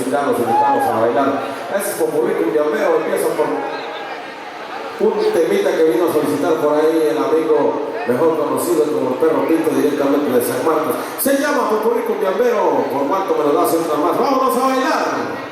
Los invitamos a bailar. Ese es Popurrí Cumbiambero. Empieza por un temita que vino a solicitar por ahí el amigo mejor conocido como el Perro Pinto, directamente de San Marcos. Se llama Popurrí Cumbiambero. Por cuanto me lo das otra más. ¡Vámonos a bailar!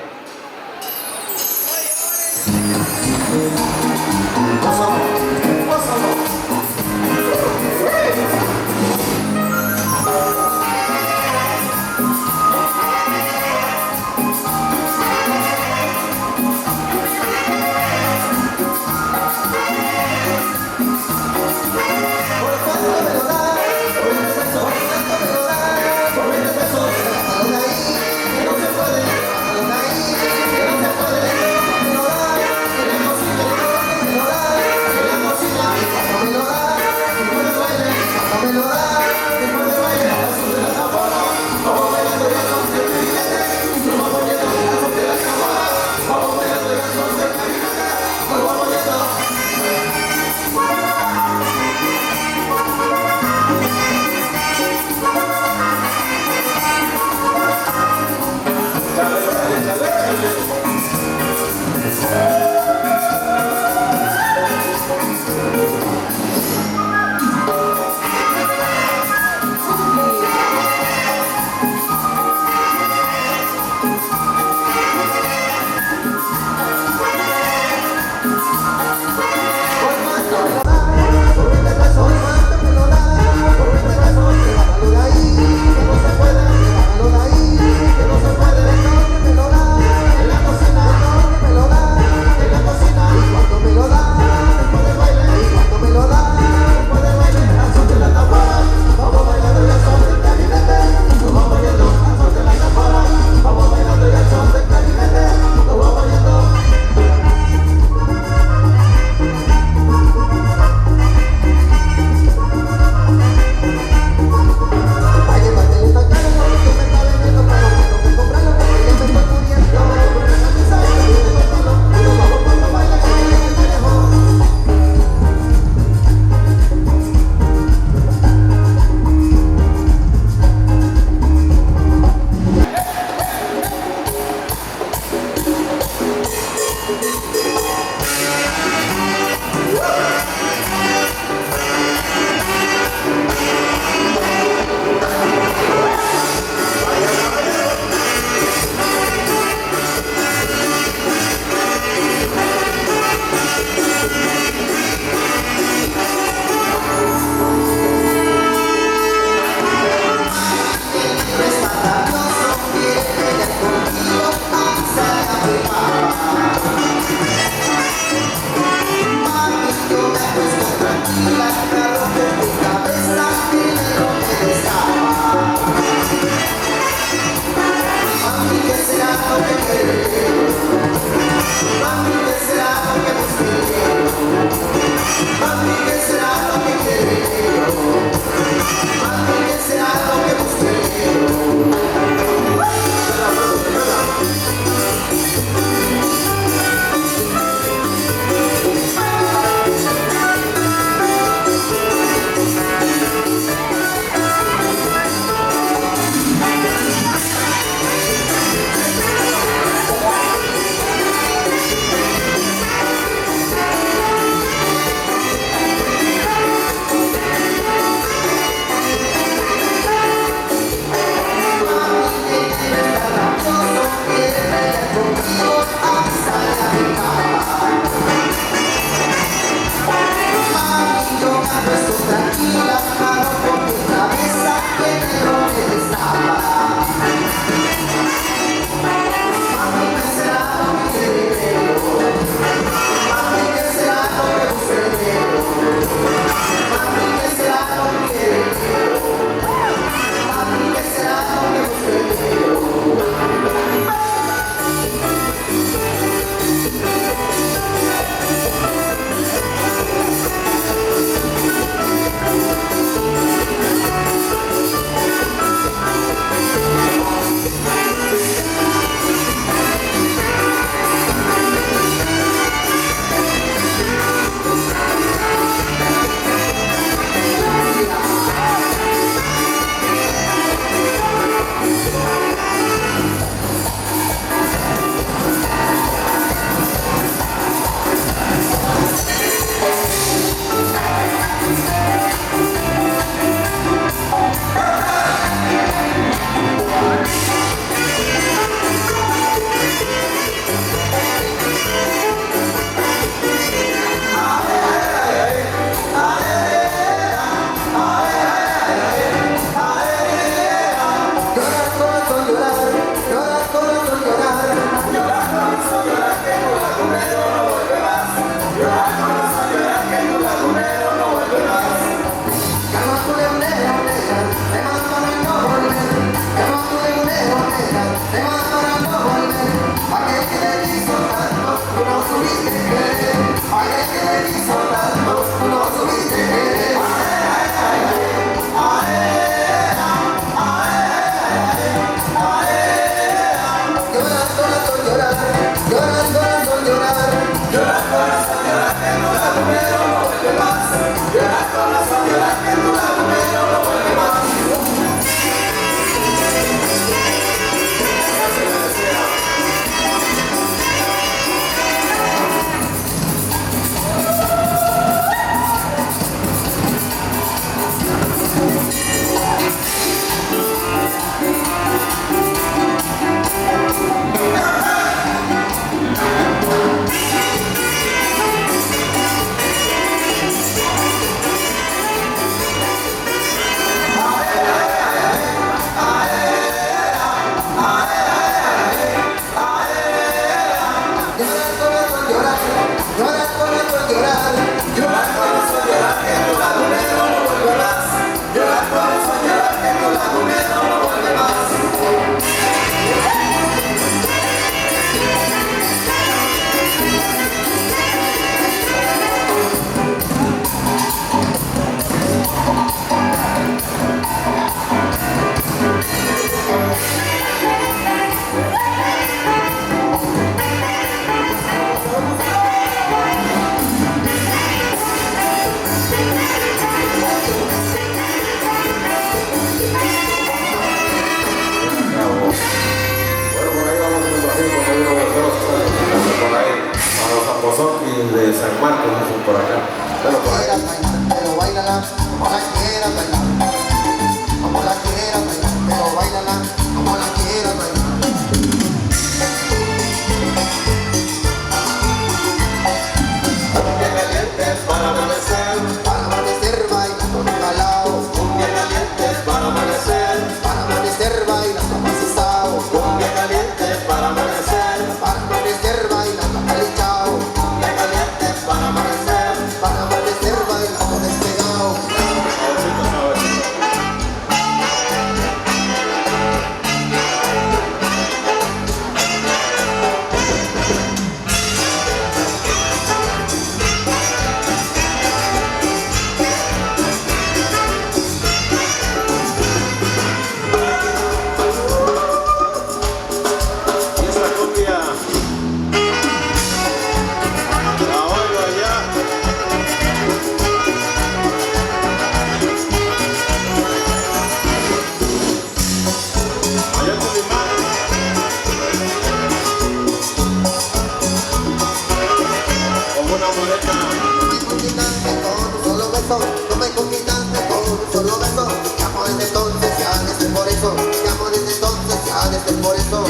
que por eso.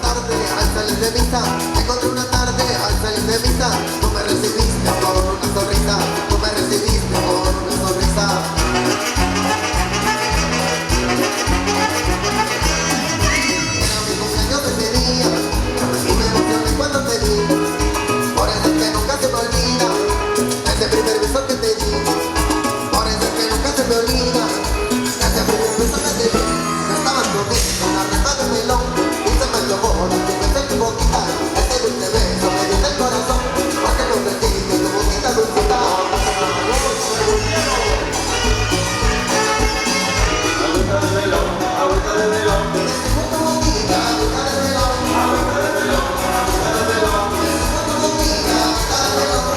Tarde al salir de misa, encontré una tarde al salir de misa. Tú me recibiste con una sonrisa, tú me recibiste con una sonrisa. Era mi cumpleaños ese día y me emocioné cuando te vi. Por eso es que nunca se me olvida ese primer beso que te di. Por eso es que nunca se me olvida ese primer beso que te di. No estabas conmigo, una reta de melón y se me antojó de tu beso en mi boquita. Ese dulce beso me dio en el corazón porque lo sentí de tu boquita dulcita. Agüita de melón, agüita de melón. Me dejó tu boquita, agüita de melón. Agüita de melón, agüita de melón. Me dejó tu boquita, agüita de melón.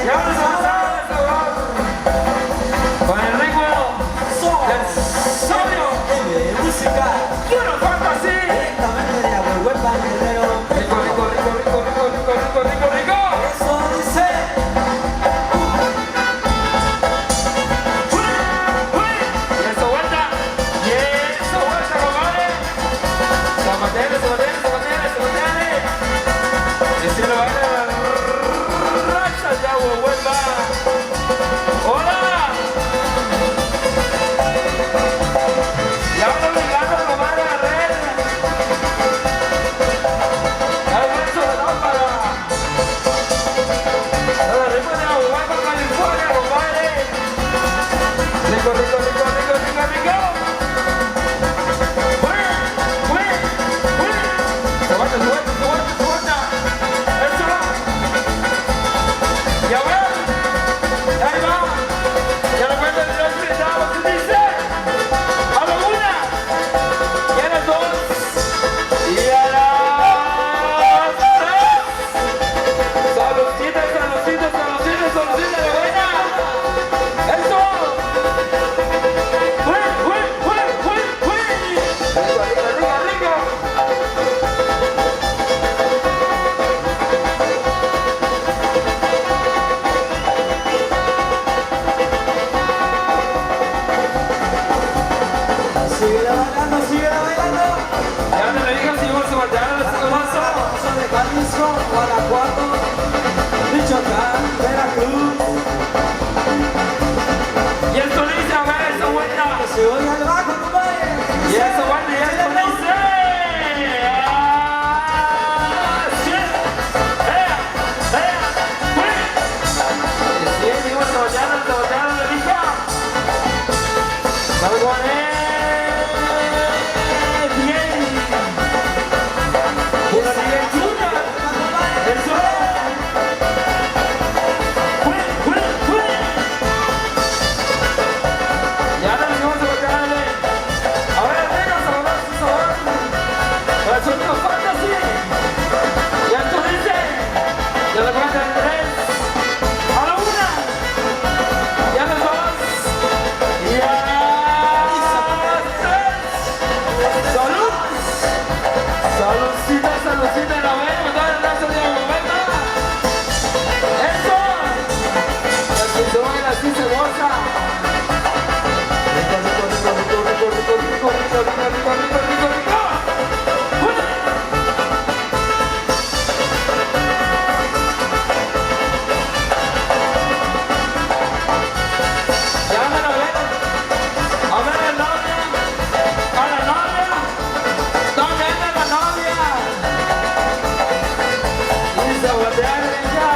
Ya vamos a pasar con el ritmo del sueño. Música. Quiero fantasy. Directamente de la web Guerrero. Rico, rico, rico, rico, rico, rico, rico, rico, rico. Eso dice. Y eso vuelta, compadre. Se mantiene. Y si lo baila la racha de agua vuelva. ¡Hola! Ya vamos obligando, compadre, a red. Hay mucho de lámpara. Los ritmos de agua vuelva, California, compadre. Rico, rico, rico, rico, rico, rico. Suelta. Eso. Ya va. Ahí va. Ya lo cuento de los gritamos. ¿Qué dice? A la una. Y a las dos. Y a las tres. Saludcita, la buena. Eso. Rico. Sigue bailando. Ya no me digas si vamos a voltear a los cosas. Son de Jalisco, Guanajuato, Michoacán, Veracruz. Y esto dice, a ver, esa vuelta. Que se oiga el bajo, compadre. Y eso vuelta, y esto dice. Sí. Y seguimos volteando, le dije. Vamos con él. Saludcita de la buena, me da el brazo de la vuelta. ¡Eso! Así se baila, así se goza. Rico. Ya anda la buena. A ver la novia. A la novia. ¿Dónde anda la novia? Y se voltea a ya.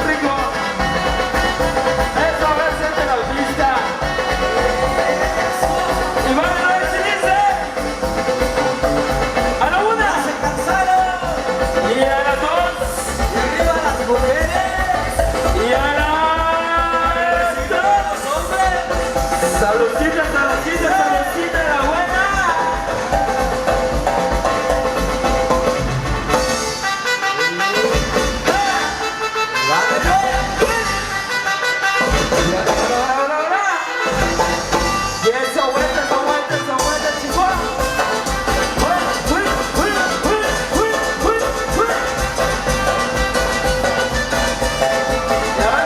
Rico. Eso es de la pista. Y van a ver si dice. A la una. Se cansaron. Y a las dos. Y arriba las mujeres. Y a las tres. Los hombres. Saludcita de la buena. Y esa vuelta, chihuahua. Ya va,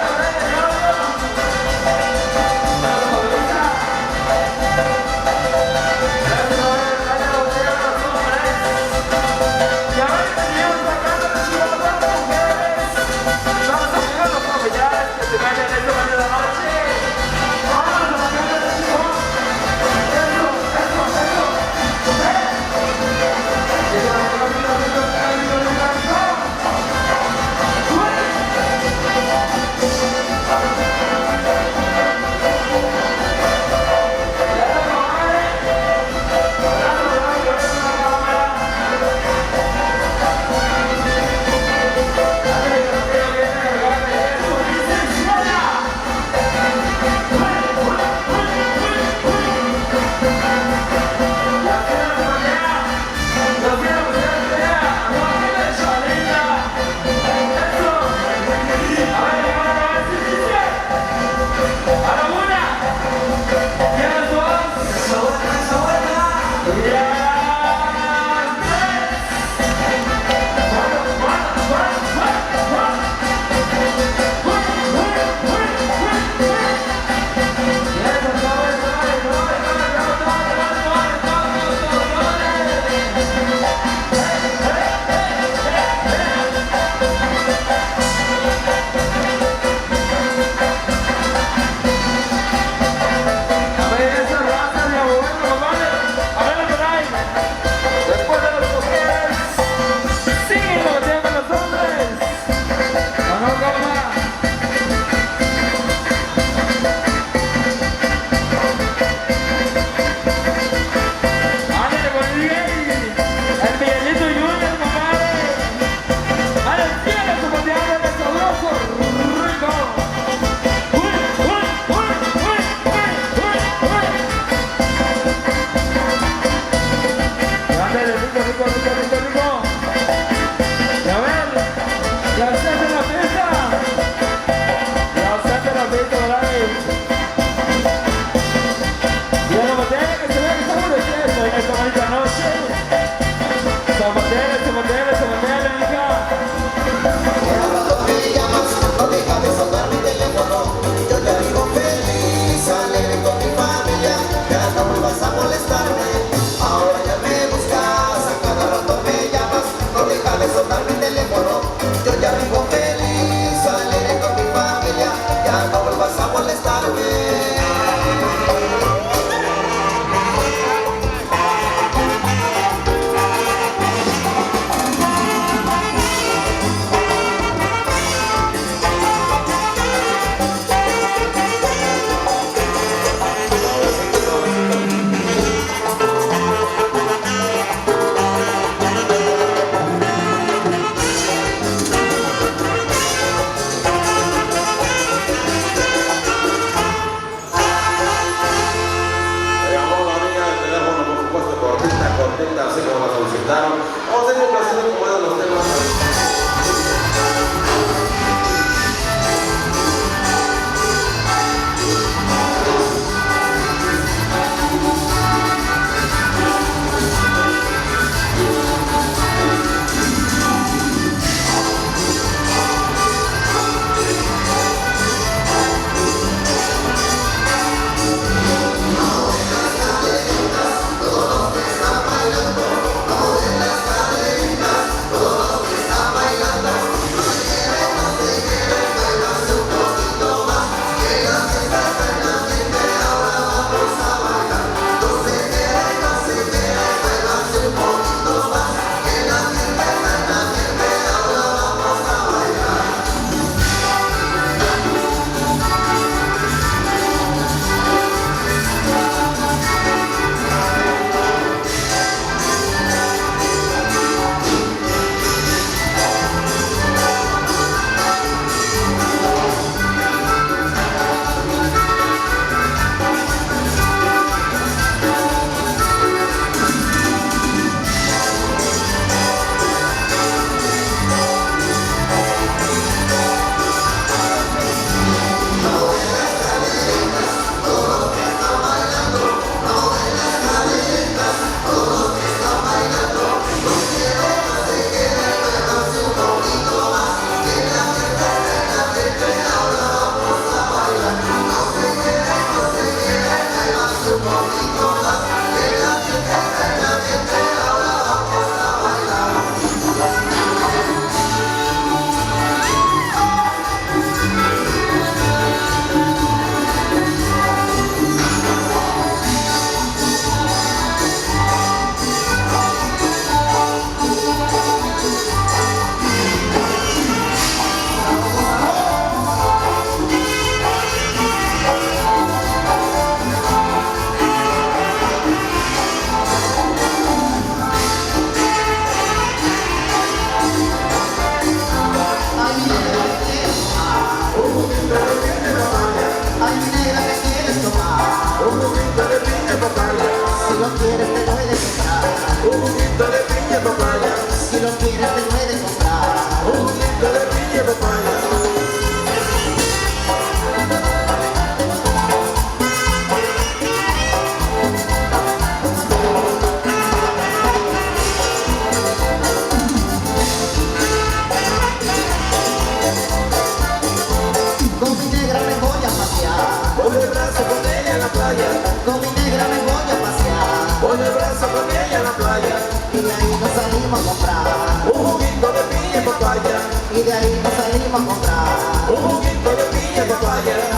y de ahí nos salimos a comprar un poquito de piña papaya.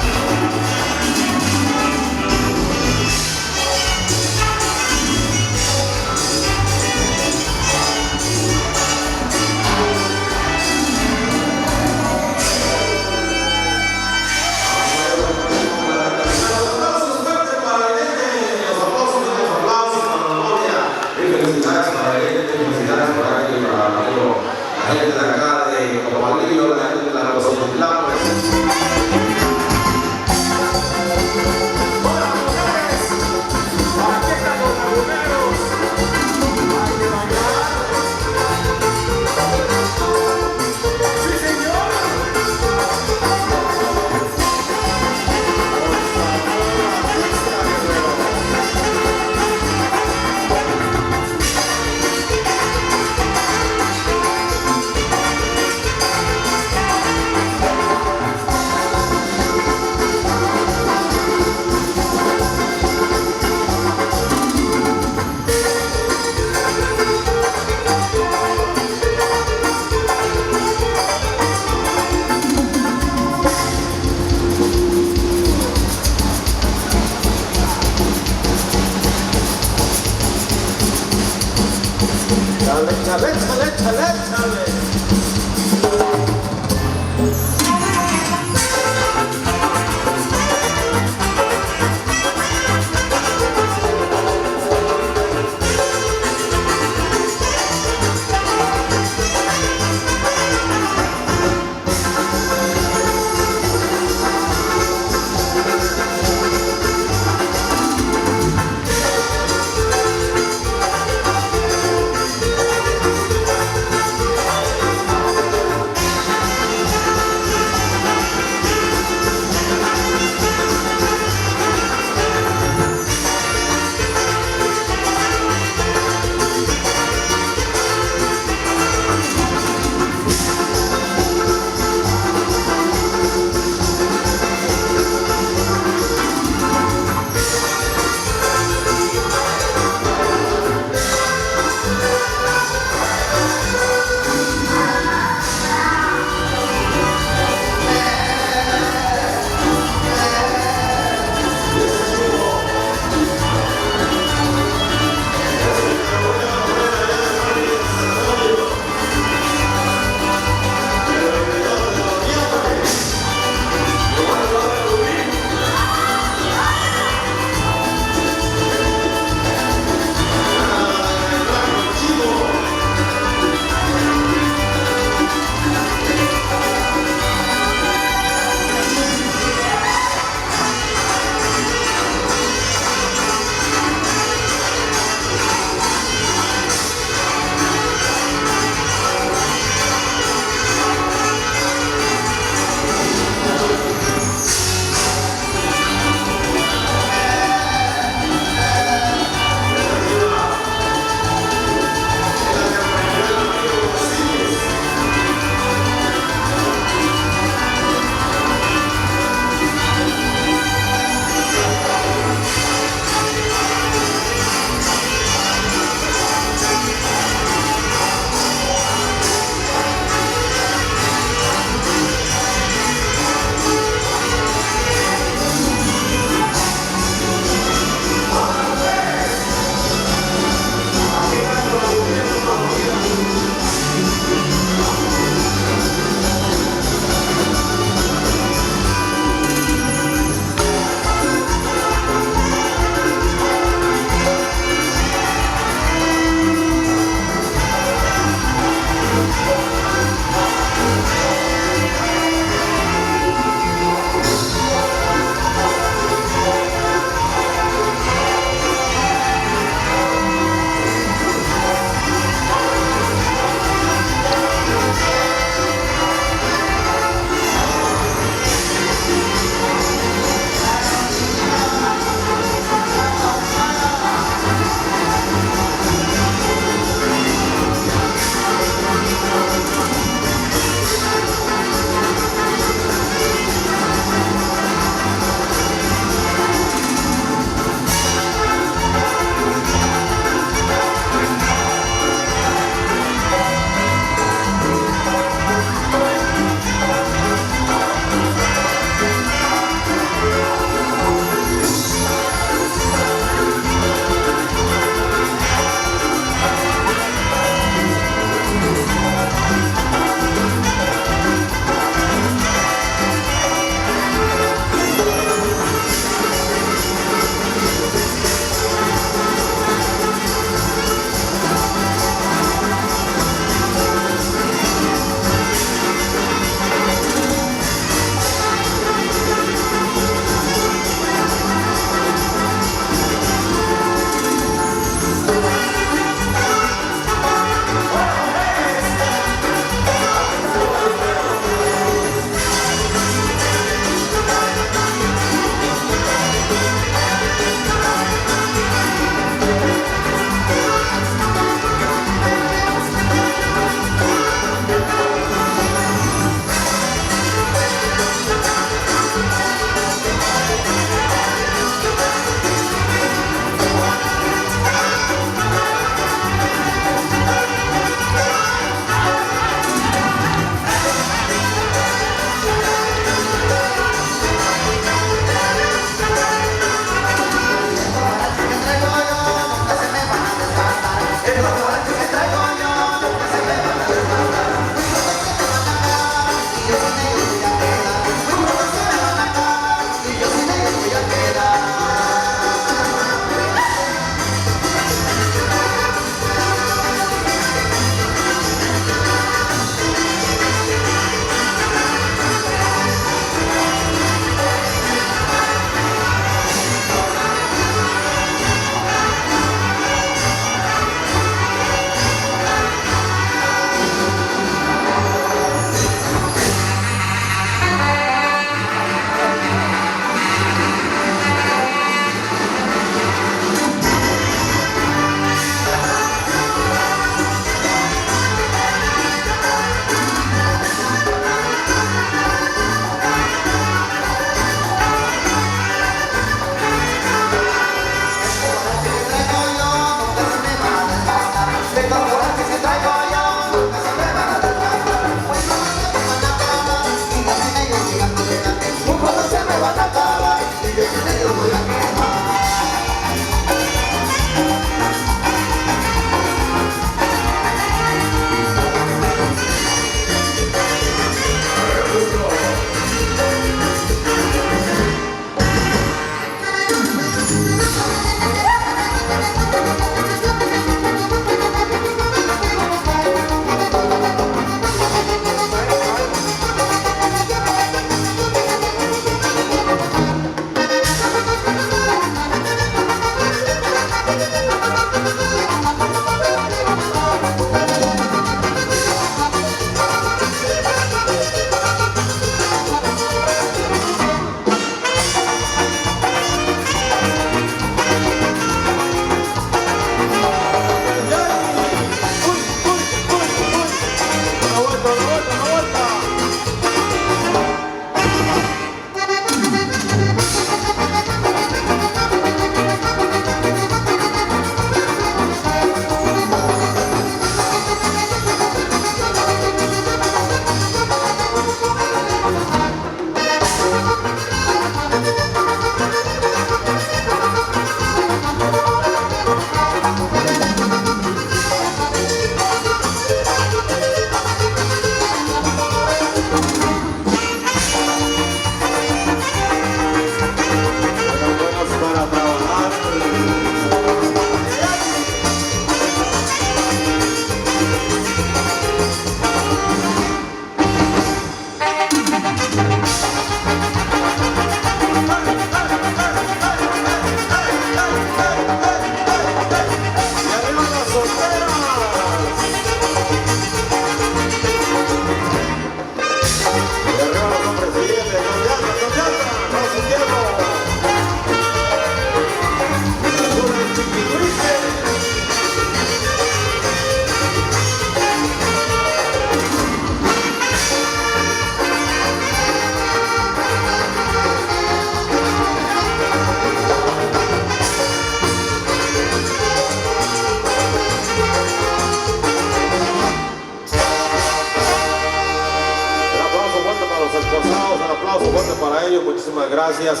ellos, muchísimas gracias.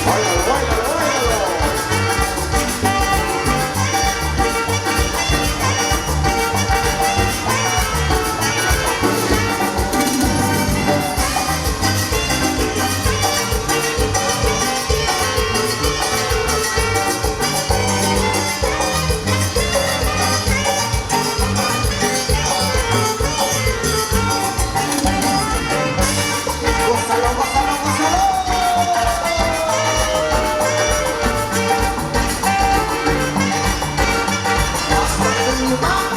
Báilalo, báilalo, báilalo. Gózalo, gózalo, gózalo. Hasta el mar.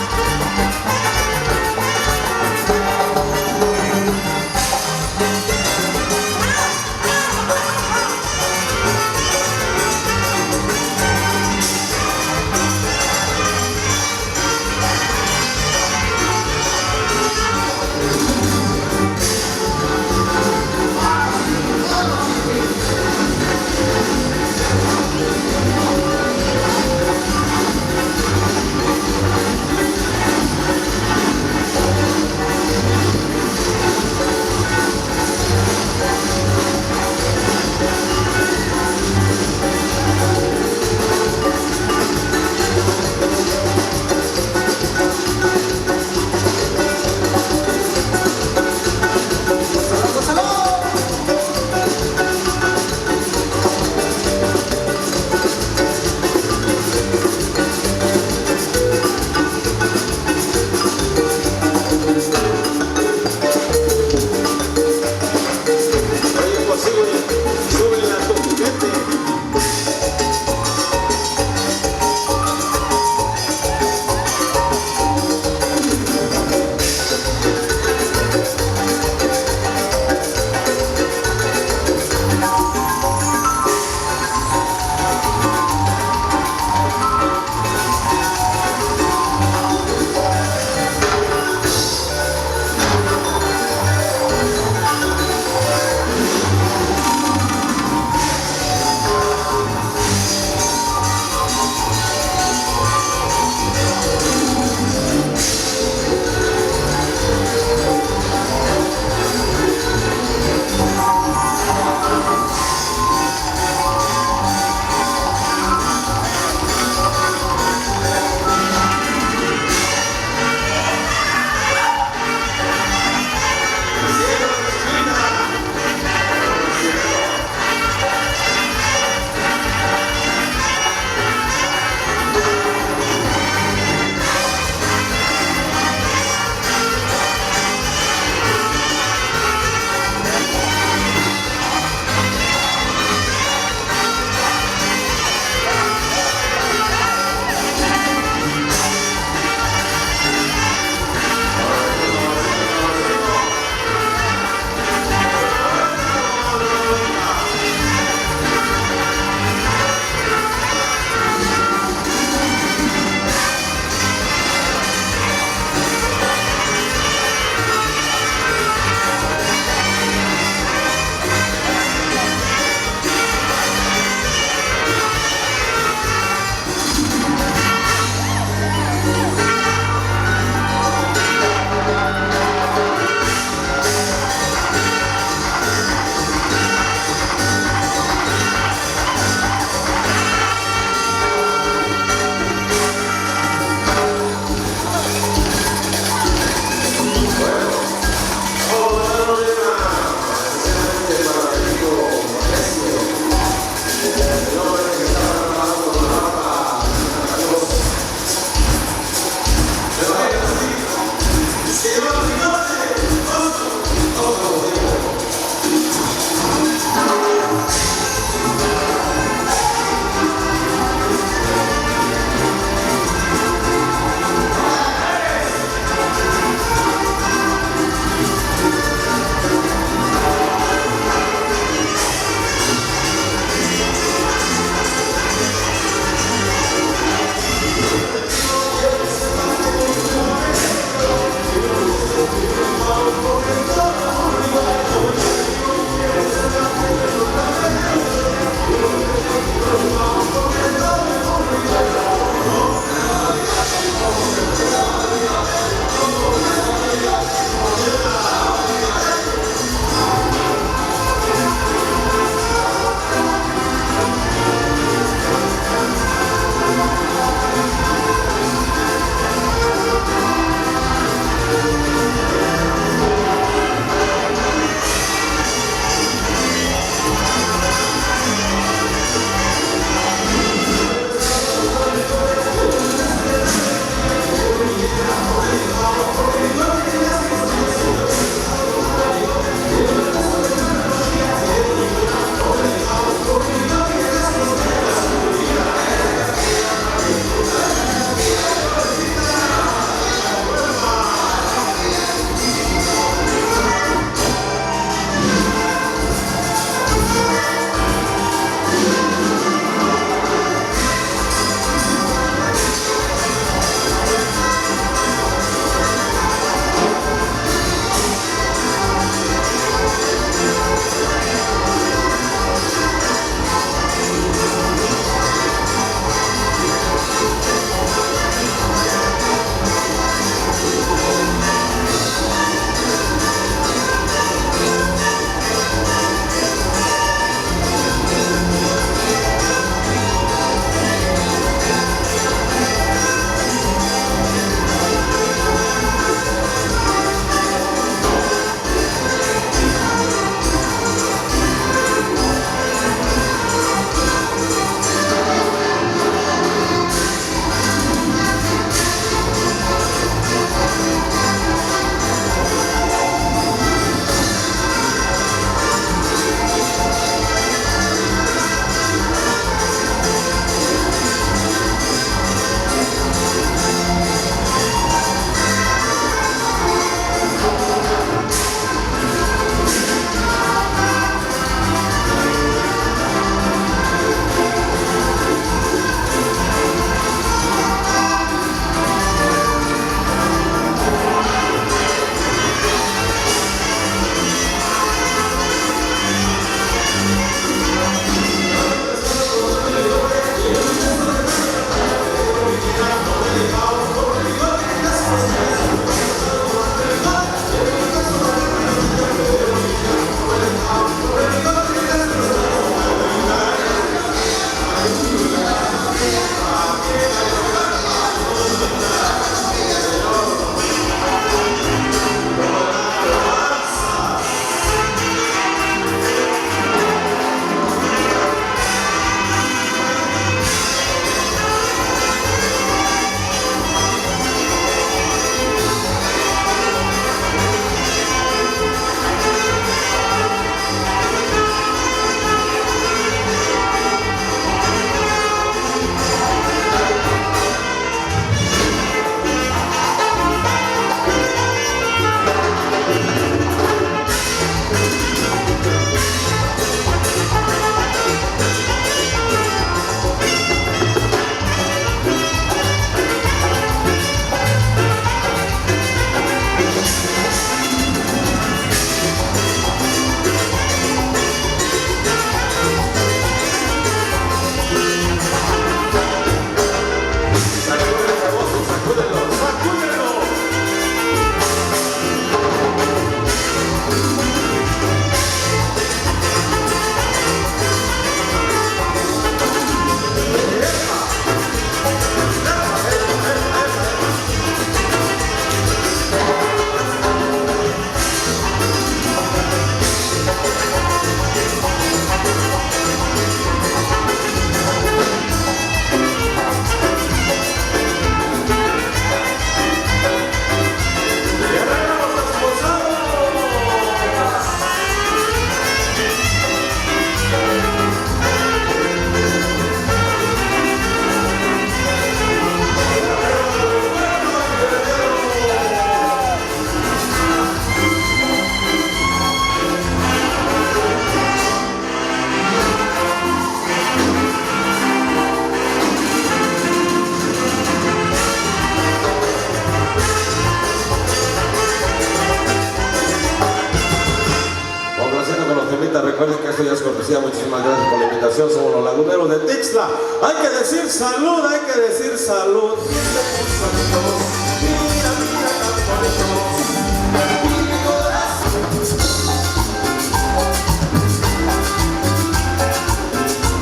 cortesía. Muchísimas gracias por la invitación. Somos los laguneros de Tixla. Hay que decir salud, hay que decir salud.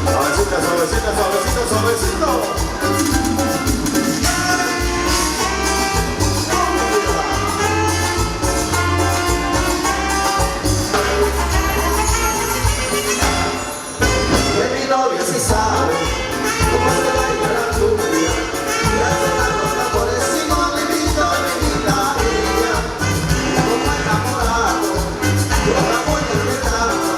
Suavecito, suavecito, suavecito, suavecito. Mi novia sí sabe cómo se baila la cumbia, y hace tantos tambores y no le invito a mi guitarrilla. Como enamorado, yo la voy esperando,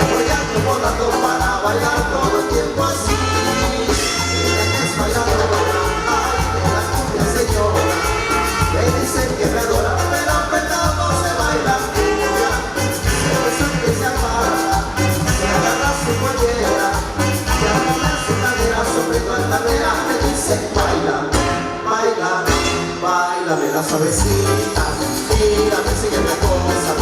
apoyando, volando para bailar todo el tiempo así. Ella que es bailadora, ay, de la cumbia señora, que dicen que me adora, pero apretado no se baila cumbia. Se besa que se aparta, se agarra su pollera, se agarra su cadera, sobre tu altanera, me dice baila, baila, bailame la suavecita, mírame, sigue la cosa,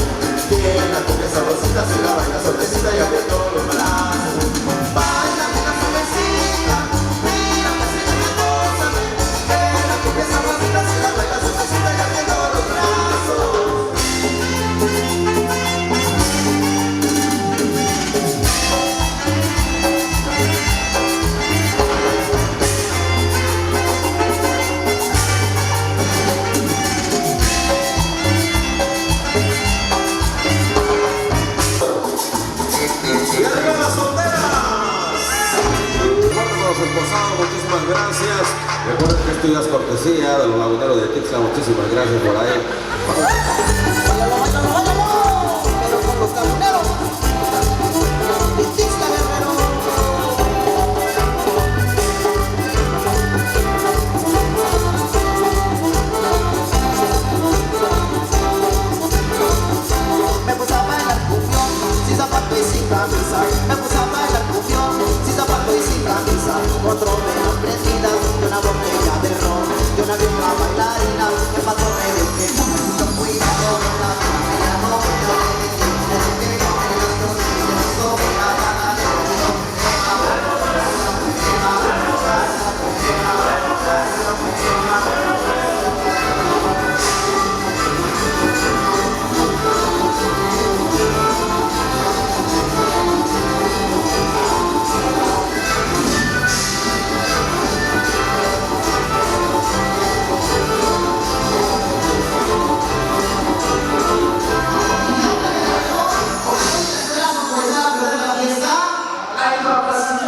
tiene la cumbia sabrosita, si la baila suavecita y aprieto los brazos. Bailame la suavecita, mírame, sigue la cosa, tiene la cumbia sabrosita, si la baila suavecita y aprieto los brazos. ¡Y arriba las solteras! Los esforzados, muchísimas gracias. Recuerden que esto ya es cortesía de los laguneros de Tixla. Muchísimas gracias por ahí. Báilalo, báilalo, báilalo, pero con los laguneros de Tixla, Guerrero. Me puse a bailar cumbión, sin zapato y sin camisa. Me puse a bailar cumbión, sin zapato y sin camisa. Otro de las prendidas, de una botella de ron, de una vieja bailarina que pasó medio que mucho cuidado con la familia novia.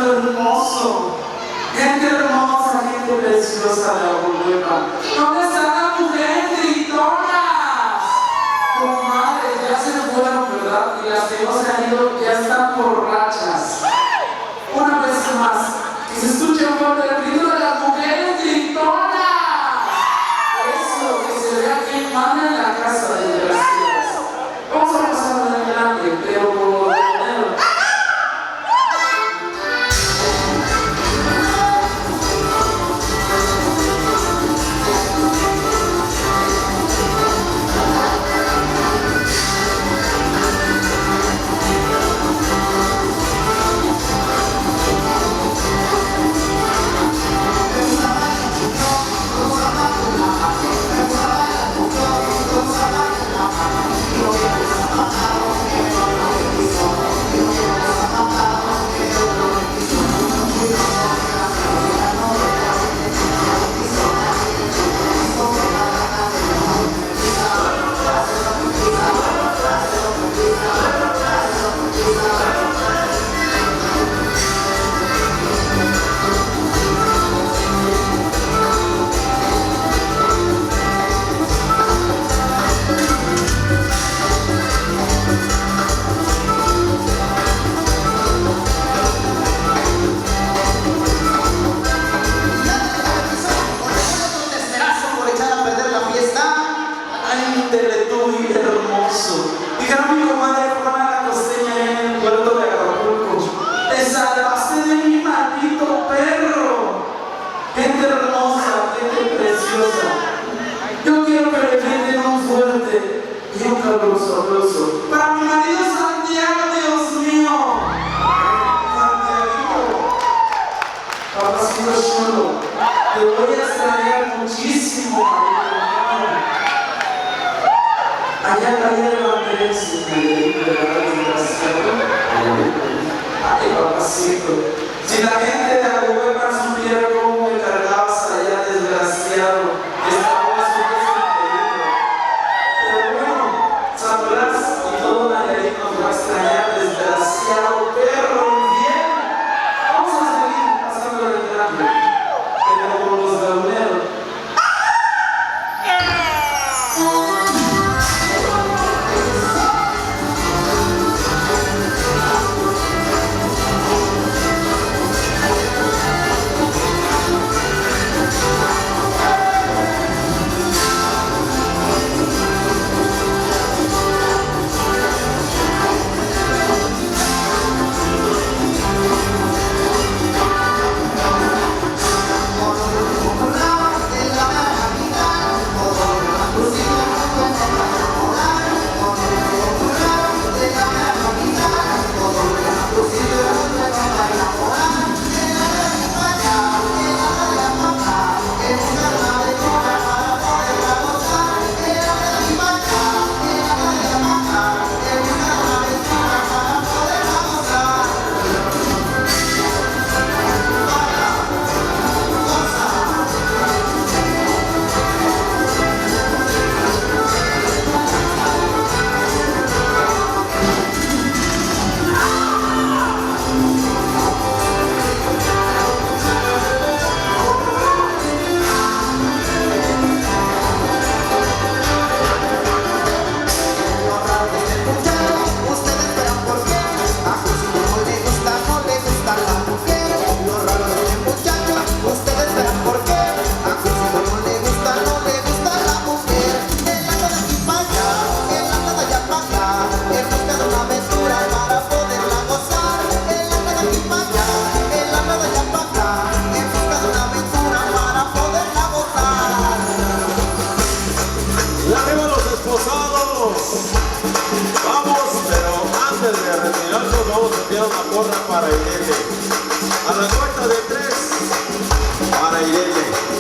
Hermoso, gente hermosa, gente preciosa de Abuelita. ¿Dónde están las mujeres gritonas? Comadre, ya se fueron, ¿verdad? Y las que no se han ido ya están borrachas. Una vez más, que se escuche un fuerte el grito de las mujeres gritonas. Eso, que se vea quién manda en la casa de desgraciadas. Vamos a pasar adelante, pero por dinero. Para mi marido Santiago, Dios mío. papacito chulo, te voy a extrañar muchísimo, amigo. Allá en la calle de la Teresa, ay, papacito. Si la gente de Abuepa supiera cómo me cargabas allá, desgraciado, estaba increíble. Pero bueno, sabrás y todo Nayarit nos va a extrañar, desgraciado perro, bien. Vamos a seguir pasando el grande, pero con los gauneros. Vamos, pero antes de retirarnos vamos a enviar una porra para Irene. A la cuenta de 3 para Irene.